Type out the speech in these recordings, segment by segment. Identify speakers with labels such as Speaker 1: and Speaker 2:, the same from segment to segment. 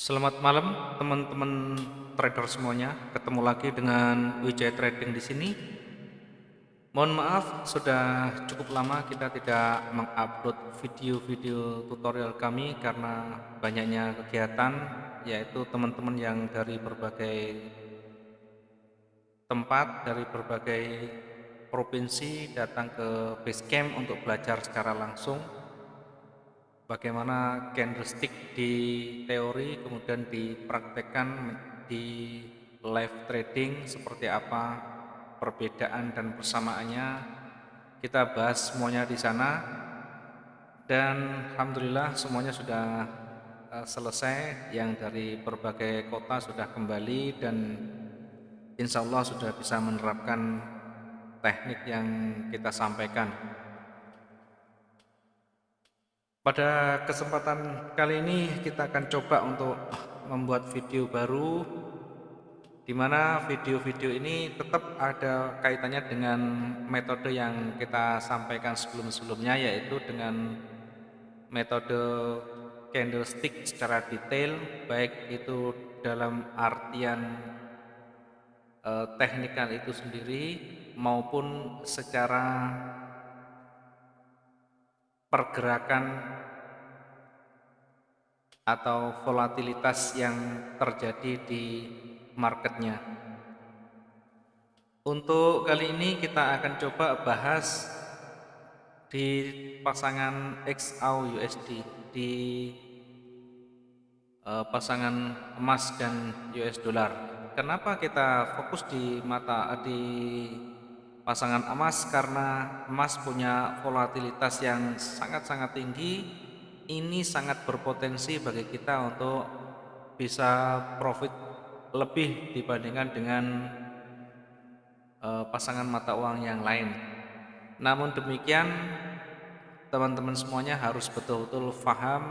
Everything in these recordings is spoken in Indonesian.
Speaker 1: Selamat malam teman-teman trader semuanya. Ketemu lagi dengan Wijaya Trading di sini. Mohon maaf sudah cukup lama kita tidak mengupload video-video tutorial kami karena banyaknya kegiatan, yaitu teman-teman yang dari berbagai tempat, dari berbagai provinsi datang ke base camp untuk belajar secara langsung bagaimana candlestick di teori kemudian dipraktekkan di live trading seperti apa perbedaan dan persamaannya. Kita bahas semuanya di sana dan alhamdulillah semuanya sudah selesai. Yang dari berbagai kota sudah kembali dan insya Allah sudah bisa menerapkan teknik yang kita sampaikan. Pada kesempatan kali ini kita akan coba untuk membuat video baru, di mana video-video ini tetap ada kaitannya dengan metode yang kita sampaikan sebelum-sebelumnya, yaitu dengan metode candlestick secara detail, baik itu dalam artian teknikal itu sendiri maupun secara pergerakan atau volatilitas yang terjadi di marketnya. Untuk kali ini kita akan coba bahas di pasangan XAU USD, di pasangan emas dan US dollar. Kenapa kita fokus di pasangan emas? Karena emas punya volatilitas yang sangat-sangat tinggi. Ini sangat berpotensi bagi kita untuk bisa profit lebih dibandingkan dengan pasangan mata uang yang lain. Namun demikian, teman-teman semuanya harus betul-betul paham,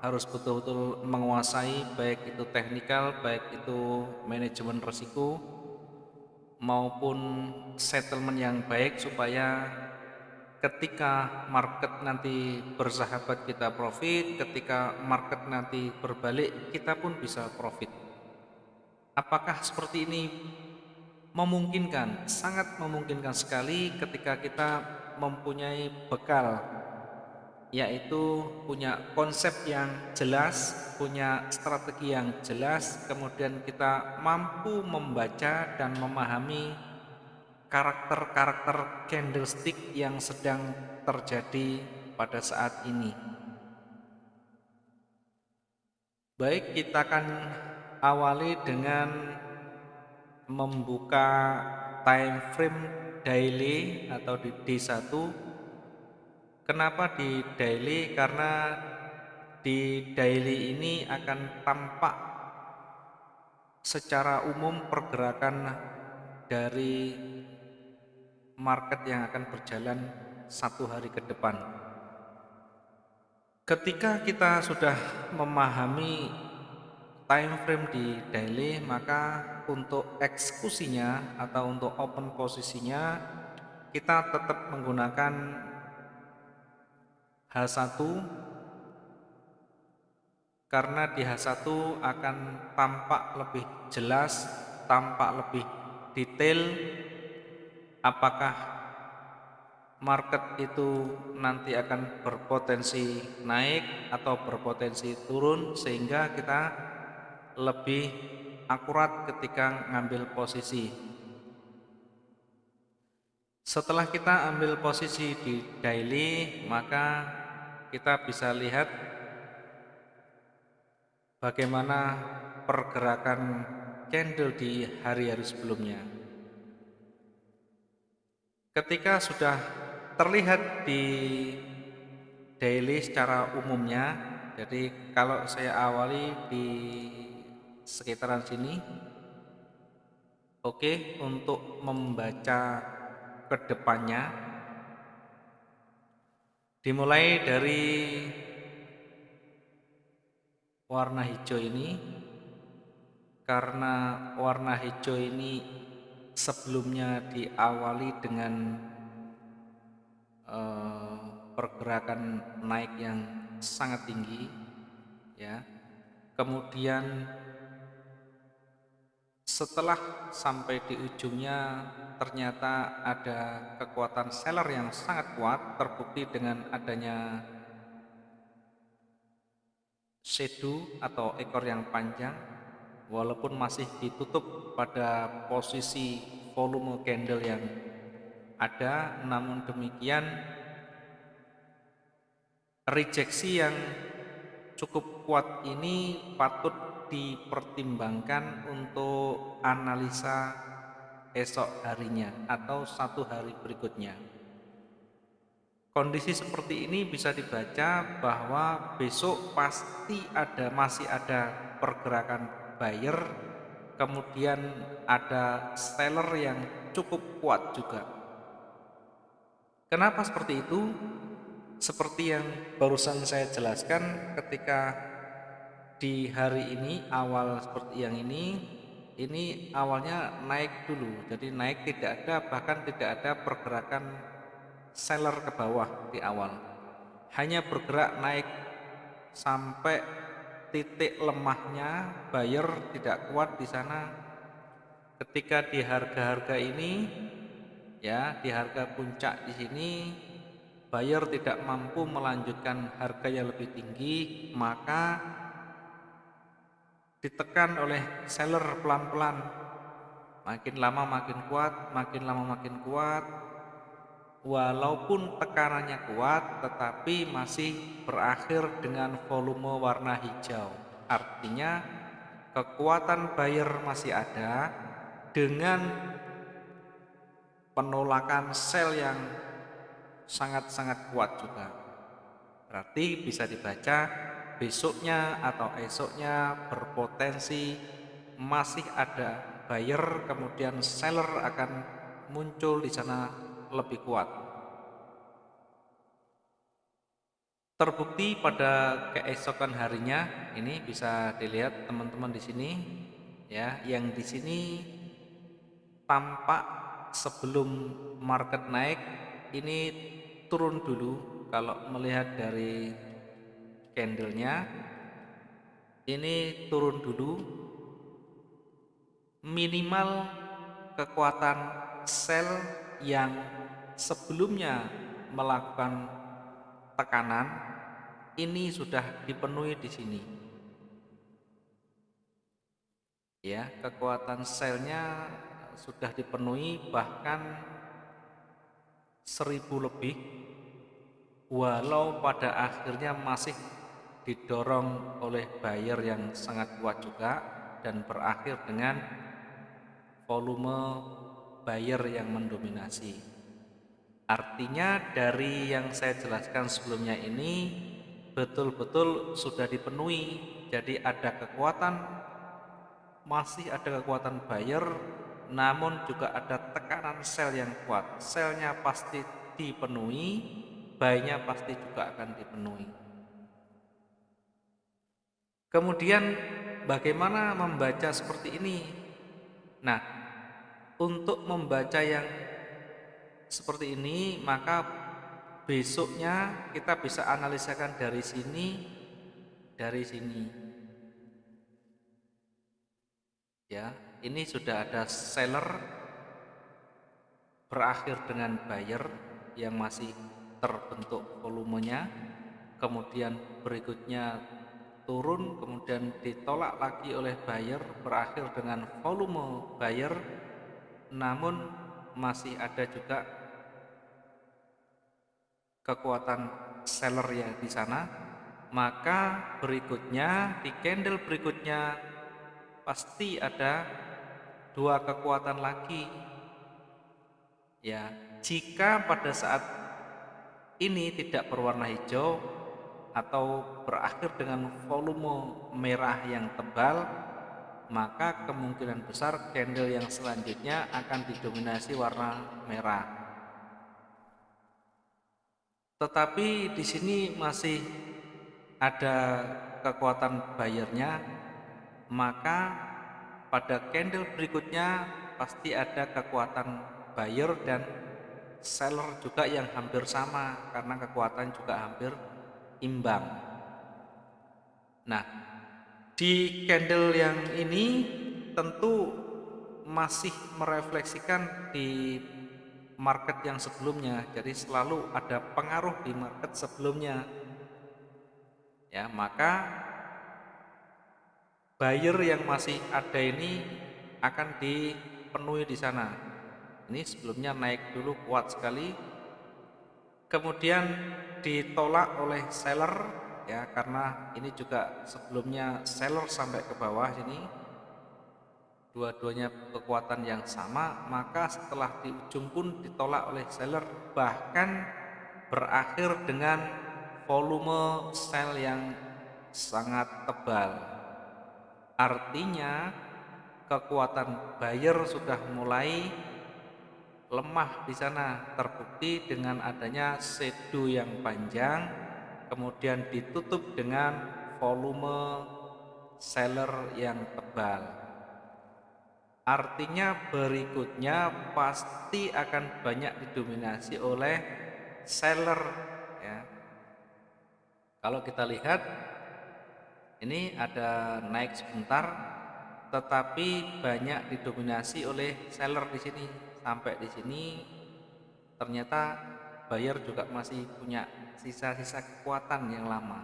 Speaker 1: harus betul-betul menguasai baik itu teknikal, baik itu manajemen risiko maupun settlement yang baik, supaya ketika market nanti bersahabat kita profit, ketika market nanti berbalik kita pun bisa profit. Apakah seperti ini? Memungkinkan, sangat memungkinkan sekali ketika kita mempunyai bekal, yaitu punya konsep yang jelas, punya strategi yang jelas, kemudian kita mampu membaca dan memahami karakter-karakter candlestick yang sedang terjadi pada saat ini. Baik, kita akan awali dengan membuka time frame daily atau di D1. Kenapa di daily? Karena di daily ini akan tampak secara umum pergerakan dari market yang akan berjalan satu hari ke depan. Ketika kita sudah memahami time frame di daily, maka untuk eksekusinya atau untuk open posisinya kita tetap menggunakan H1, karena di H1 akan tampak lebih jelas, tampak lebih detail apakah market itu nanti akan berpotensi naik atau berpotensi turun, sehingga kita lebih akurat ketika ngambil posisi. Setelah kita ambil posisi di daily, maka kita bisa lihat bagaimana pergerakan candle di hari-hari sebelumnya. Ketika sudah terlihat di daily secara umumnya, jadi kalau saya awali di sekitaran sini, oke, untuk membaca ke depannya dimulai dari warna hijau ini, karena warna hijau ini sebelumnya diawali dengan pergerakan naik yang sangat tinggi, ya. kemudian setelah sampai di ujungnya ternyata ada kekuatan seller yang sangat kuat, terbukti dengan adanya shadow atau ekor yang panjang, walaupun masih ditutup pada posisi volume candle yang ada, namun demikian rejeksi yang cukup kuat ini patut dipertimbangkan untuk analisa esok harinya atau satu hari berikutnya. Kondisi seperti ini bisa dibaca bahwa besok masih ada pergerakan buyer, kemudian ada seller yang cukup kuat juga. Kenapa seperti itu? Seperti yang barusan saya jelaskan, ketika di hari ini awal seperti yang ini awalnya naik dulu, jadi naik tidak ada, bahkan tidak ada pergerakan seller ke bawah di awal, hanya bergerak naik sampai titik lemahnya buyer tidak kuat di sana. Ketika di harga-harga ini, ya, di harga puncak di sini buyer tidak mampu melanjutkan harga yang lebih tinggi, maka ditekan oleh seller pelan-pelan, makin lama makin kuat, makin lama makin kuat. Walaupun tekanannya kuat, tetapi masih berakhir dengan volume warna hijau. Artinya kekuatan buyer masih ada dengan penolakan sell yang sangat-sangat kuat juga. Berarti bisa dibaca besoknya atau esoknya berpotensi masih ada buyer, kemudian seller akan muncul di sana lebih kuat. Terbukti pada keesokan harinya, ini bisa dilihat teman-teman di sini, ya, yang di sini tampak sebelum market naik ini turun dulu. Kalau melihat dari candlenya, ini turun dulu, minimal kekuatan sell yang sebelumnya melakukan tekanan ini sudah dipenuhi di sini. Ya, kekuatan sellnya sudah dipenuhi, bahkan 1000 lebih, walau pada akhirnya masih didorong oleh buyer yang sangat kuat juga dan berakhir dengan volume buyer yang mendominasi. Artinya dari yang saya jelaskan sebelumnya ini betul-betul sudah dipenuhi. Jadi masih ada kekuatan buyer, namun juga ada tekanan sell yang kuat. Sellnya pasti dipenuhi, buy-nya pasti juga akan dipenuhi. Kemudian bagaimana membaca seperti ini? Nah, untuk membaca yang seperti ini, maka besoknya kita bisa analisakan dari sini, dari sini. Ya, ini sudah ada seller berakhir dengan buyer yang masih terbentuk volumenya, kemudian berikutnya turun, kemudian ditolak lagi oleh buyer, berakhir dengan volume buyer, namun masih ada juga kekuatan seller yang di sana. Maka berikutnya di candle berikutnya pasti ada dua kekuatan lagi. Ya, jika pada saat ini tidak berwarna hijau atau berakhir dengan volume merah yang tebal, maka kemungkinan besar candle yang selanjutnya akan didominasi warna merah. Tetapi di sini masih ada kekuatan buyernya, maka pada candle berikutnya pasti ada kekuatan buyer dan seller juga yang hampir sama, karena kekuatan juga hampir imbang. Nah, Di candle yang ini tentu masih merefleksikan di market yang sebelumnya, jadi selalu ada pengaruh di market sebelumnya. Ya, maka buyer yang masih ada ini akan dipenuhi di sana. Ini sebelumnya naik dulu kuat sekali, kemudian ditolak oleh seller ya, karena ini juga sebelumnya seller sampai ke bawah sini, dua-duanya kekuatan yang sama, maka setelah di ujung pun ditolak oleh seller, bahkan berakhir dengan volume sell yang sangat tebal. Artinya kekuatan buyer sudah mulai lemah di sana, terbukti dengan adanya shadow yang panjang kemudian ditutup dengan volume seller yang tebal. Artinya berikutnya pasti akan banyak didominasi oleh seller ya. Kalau kita lihat ini ada naik sebentar tetapi banyak didominasi oleh seller di sini. Sampai di sini ternyata buyer juga masih punya sisa-sisa kekuatan yang lama,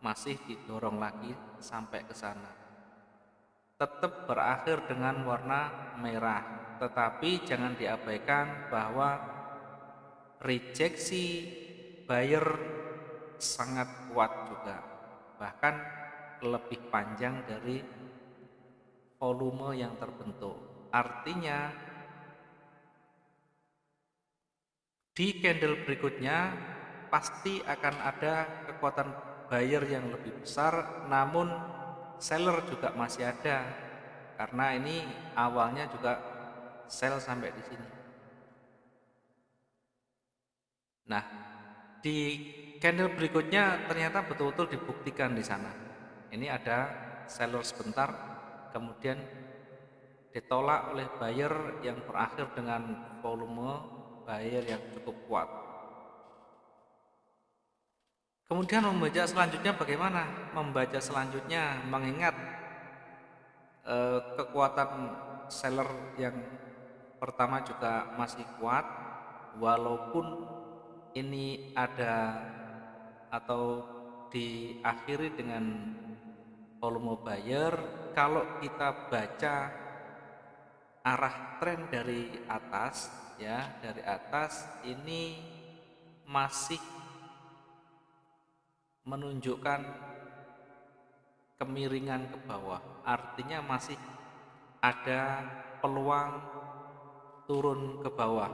Speaker 1: masih didorong lagi sampai ke sana. Tetap berakhir dengan warna merah, tetapi jangan diabaikan bahwa rejeksi buyer sangat kuat juga, bahkan lebih panjang dari volume yang terbentuk. Artinya di candle berikutnya pasti akan ada kekuatan buyer yang lebih besar, namun seller juga masih ada karena ini awalnya juga sell sampai di sini. Nah, di candle berikutnya ternyata betul-betul dibuktikan di sana. Ini ada seller sebentar, kemudian ditolak oleh buyer yang berakhir dengan volume buyer yang cukup kuat. Kemudian membaca selanjutnya bagaimana? Membaca selanjutnya mengingat kekuatan seller yang pertama juga masih kuat, walaupun ini ada atau diakhiri dengan volume buyer. Kalau kita baca arah tren dari atas ya, dari atas ini masih menunjukkan kemiringan ke bawah, artinya masih ada peluang turun ke bawah,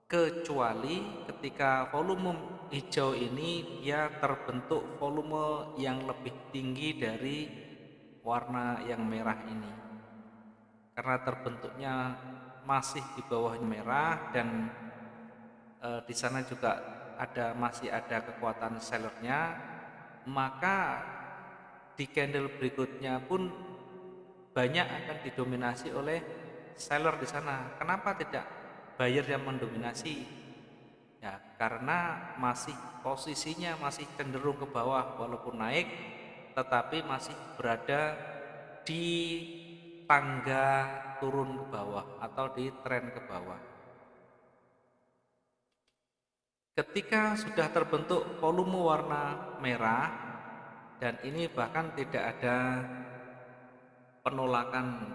Speaker 1: kecuali ketika volume hijau ini dia terbentuk volume yang lebih tinggi dari warna yang merah ini, karena terbentuknya masih di bawah merah dan di sana juga masih ada kekuatan sellernya, maka di candle berikutnya pun banyak akan didominasi oleh seller di sana. Kenapa tidak buyer yang mendominasi? Ya, karena masih posisinya masih cenderung ke bawah, walaupun naik tetapi masih berada di tangga turun ke bawah atau di tren ke bawah. Ketika sudah terbentuk volume warna merah dan ini bahkan tidak ada penolakan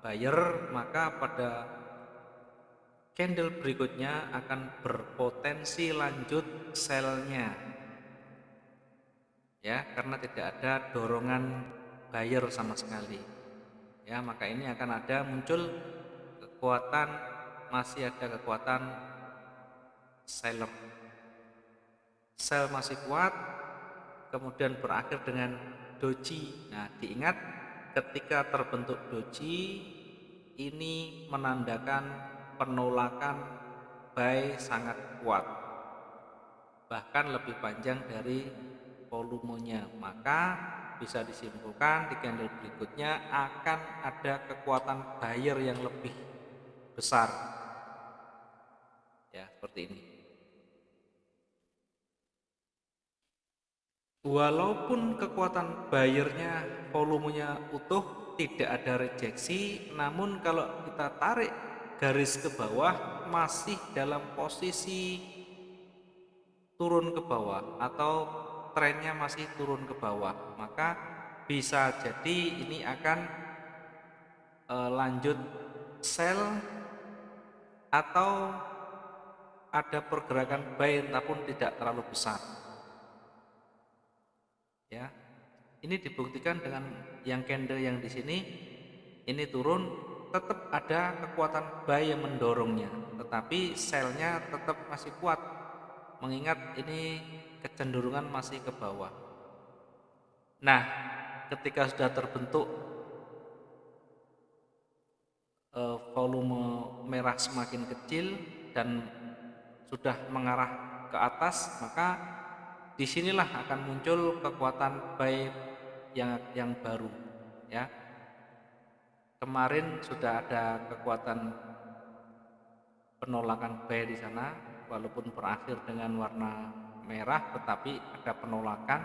Speaker 1: buyer, maka pada candle berikutnya akan berpotensi lanjut sell-nya ya, karena tidak ada dorongan buyer sama sekali ya, maka ini akan ada muncul kekuatan, masih ada kekuatan seller, sell masih kuat, kemudian berakhir dengan doji. Nah, diingat ketika terbentuk doji ini menandakan penolakan buy sangat kuat, bahkan lebih panjang dari volumenya, maka bisa disimpulkan di candle berikutnya akan ada kekuatan buyer yang lebih besar ya, seperti ini. Walaupun kekuatan buyernya volumenya utuh, tidak ada rejeksi, namun kalau kita tarik garis ke bawah masih dalam posisi turun ke bawah atau trennya masih turun ke bawah, maka bisa jadi ini akan lanjut sell atau ada pergerakan buy namun tidak terlalu besar, ya. Ini dibuktikan dengan yang candle yang di sini ini turun, tetap ada kekuatan buy yang mendorongnya, tetapi sell-nya tetap masih kuat mengingat ini kecenderungan masih ke bawah. Nah, ketika sudah terbentuk volume merah semakin kecil dan sudah mengarah ke atas, maka disinilah akan muncul kekuatan buy yang baru, ya. Kemarin sudah ada kekuatan penolakan buy di sana, walaupun berakhir dengan warna merah, tetapi ada penolakan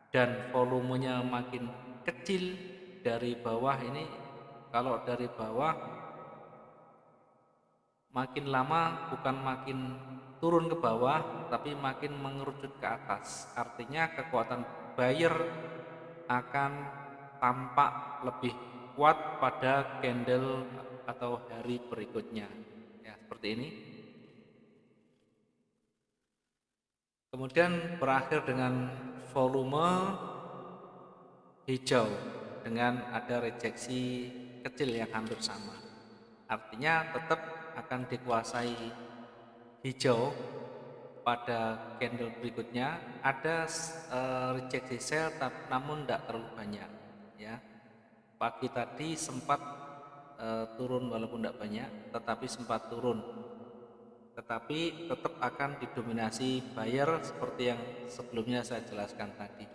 Speaker 1: dan volumenya makin kecil dari bawah ini. Kalau dari bawah makin lama bukan makin turun ke bawah, tapi makin mengerucut ke atas. Artinya kekuatan buyer akan tampak lebih kuat pada candle atau hari berikutnya, ya, seperti ini. Kemudian berakhir dengan volume hijau dengan ada rejeksi kecil yang hampir sama. Artinya tetap akan dikuasai hijau pada candle berikutnya. Ada rejeksi sell namun tidak terlalu banyak, ya. Pagi tadi sempat turun walaupun tidak banyak, tetapi sempat turun, tetapi tetap akan didominasi buyer seperti yang sebelumnya saya jelaskan tadi.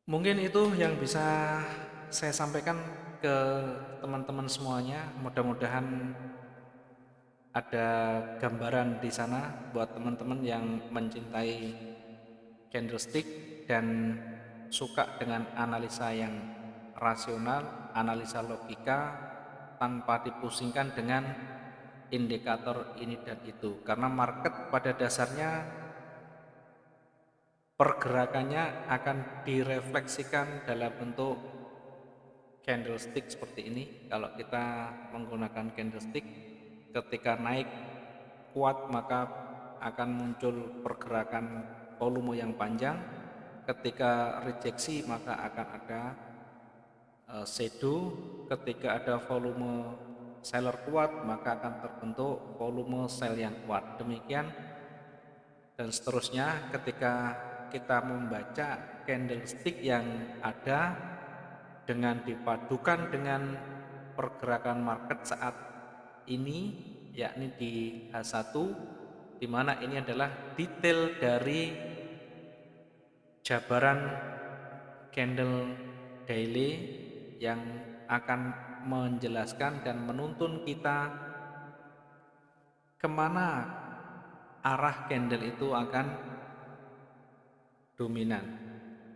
Speaker 1: Mungkin itu yang bisa saya sampaikan ke teman-teman semuanya. Mudah-mudahan ada gambaran di sana buat teman-teman yang mencintai candlestick dan suka dengan analisa yang rasional, analisa logika tanpa dipusingkan dengan indikator ini dan itu. Karena market pada dasarnya pergerakannya akan direfleksikan dalam bentuk candlestick seperti ini. Kalau kita menggunakan candlestick, ketika naik kuat maka akan muncul pergerakan volume yang panjang. Ketika rejeksi maka akan ada shadow. Ketika ada volume seller kuat maka akan terbentuk volume sell yang kuat. Demikian dan seterusnya. Ketika kita membaca candlestick yang ada dengan dipadukan dengan pergerakan market saat ini, yakni di H1, di mana ini adalah detail dari jabaran candle daily yang akan menjelaskan dan menuntun kita kemana arah candle itu akan dominan.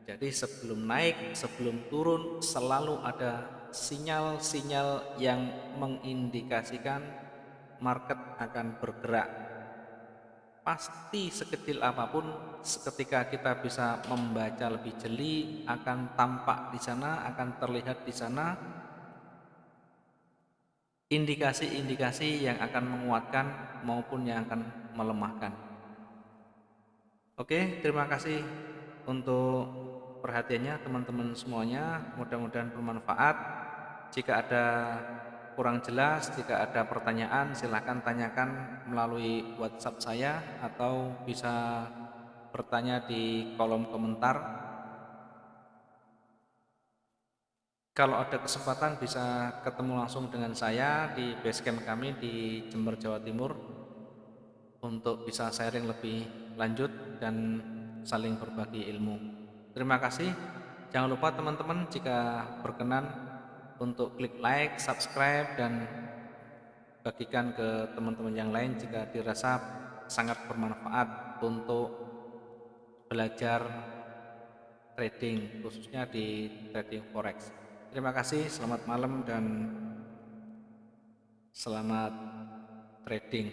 Speaker 1: Jadi sebelum naik, sebelum turun selalu ada sinyal-sinyal yang mengindikasikan market akan bergerak. Pasti sekecil apapun, seketika kita bisa membaca lebih jeli, akan tampak di sana, akan terlihat di sana indikasi-indikasi yang akan menguatkan maupun yang akan melemahkan. Oke, terima kasih untuk perhatiannya teman-teman semuanya. Mudah-mudahan bermanfaat. Jika ada kurang jelas, jika ada pertanyaan, silahkan tanyakan melalui WhatsApp saya atau bisa bertanya di kolom komentar. Kalau ada kesempatan bisa ketemu langsung dengan saya di basecamp kami di Jember, Jawa Timur untuk bisa sharing lebih lanjut dan saling berbagi ilmu. Terima kasih. Jangan lupa teman-teman jika berkenan untuk klik like, subscribe dan bagikan ke teman-teman yang lain jika dirasa sangat bermanfaat untuk belajar trading, khususnya di trading forex. Terima kasih, selamat malam dan selamat trading.